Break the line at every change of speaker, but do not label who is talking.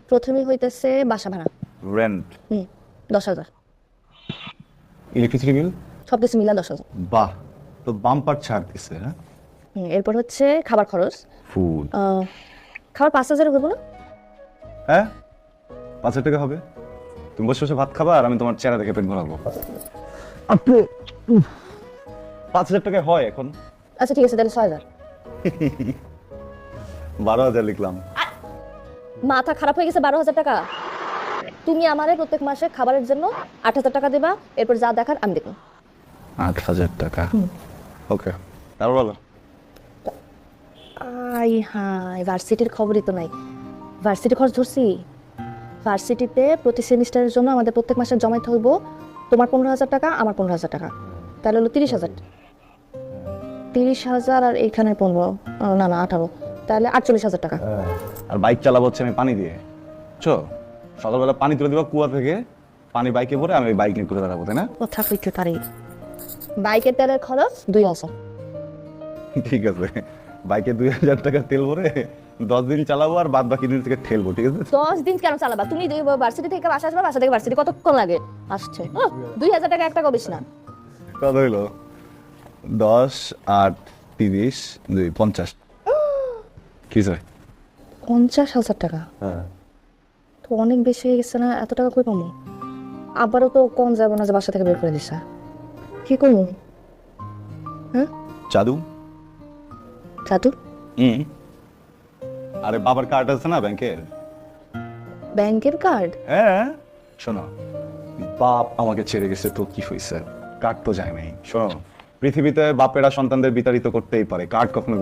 প্রথমেই হইতেছে বাসা ভাড়া,
রেন্ট,
10,000।
ইলেকট্রিসিটি বিল,
সব কিছু মিলা 10,000।
বাহ, তো বাম্পার ছাড় দিছে। হ্যাঁ,
এরপর হচ্ছে খাবার খরচ,
ফুড,
খাবার 5,000 হইব না?
হ্যাঁ 5,000 টাকা হবে। তুমি বসে বসে ভাত খাবা আর আমি তোমার চেহারা দেখে পেট ভরাবো। আপু 5,000 টাকা হয় এখন?
আচ্ছা ঠিক আছে, তাহলে 6,000।
12,000 লিখলাম।
মাথা খারাপ হয়ে গেছে? 12,000 টাকা? তুমি আমারে প্রত্যেক মাসে খাবারের জন্য 8,000 টাকা দেবা, এরপর যা দেখার আমি দেখব।
8,000 টাকা, ওকে। তারপর বলো।
আই হাই, ভার্সিটির খবরই তো নাই। ভার্সিটি খরচ ধরছি। ভার্সিটিতে প্রতি সেমিস্টারের জন্য আমাদের প্রত্যেক মাসে জমাইতে হইব তোমার 15,000 টাকা, আমার 15,000 টাকা, তাহলে হলো 30,000। 30,000 আর এইখানে 15, না 18, তাহলে 48,000 টাকা।
আর বাইক চালাবো হচ্ছে আমি পানি দিয়ে। চো, সকালবেলা পানি তুলে দিবা কুয়া থেকে, পানি বাইকে ভরে আমি বাইক নিয়ে ঘুরে বেড়াবো, তাই না?
কথা কইতে পারি। বাইকের তেলের খরচ 2,000।
ঠিক আছে, বাইকে 2,000 টাকা তেল ভরে 10 দিন চালাবো আর বাদ বাকি দিন থেকে ঠেলবো, ঠিক আছে?
10 দিন কেন চালাবা? তুমি ভার্সিটি থেকে বাসা আসবা, বাসা থেকে ভার্সিটি কতক্ষণ লাগে আসছে? 2,000 টাকা 1 টাকা বেশি না।
কত হইলো? 10 8 30 2 50। কি স্যার?
50,000 টাকা
হ্যাঁ,
তো অনেক বেশি হয়ে গেছে না? এত টাকা কই পাবো? আবারও তো কম যাবে না যে বাসা থেকে বের করে দিছে। কি করবো? হ্যাঁ,
জাদু।
জাদু?
আরে বাবার কার্ড আছে না ব্যাংকের?
ব্যাংকের কার্ড?
হ্যাঁ, শোনো, বাপ আমাকে ছেড়ে গেছে তো কি হয়েছে, কার্ড তো যায় নাই। শোনো, পৃথিবীতে বাপেরা সন্তানদের বিতাড়িত করতেই পারে, কার্ড কখনো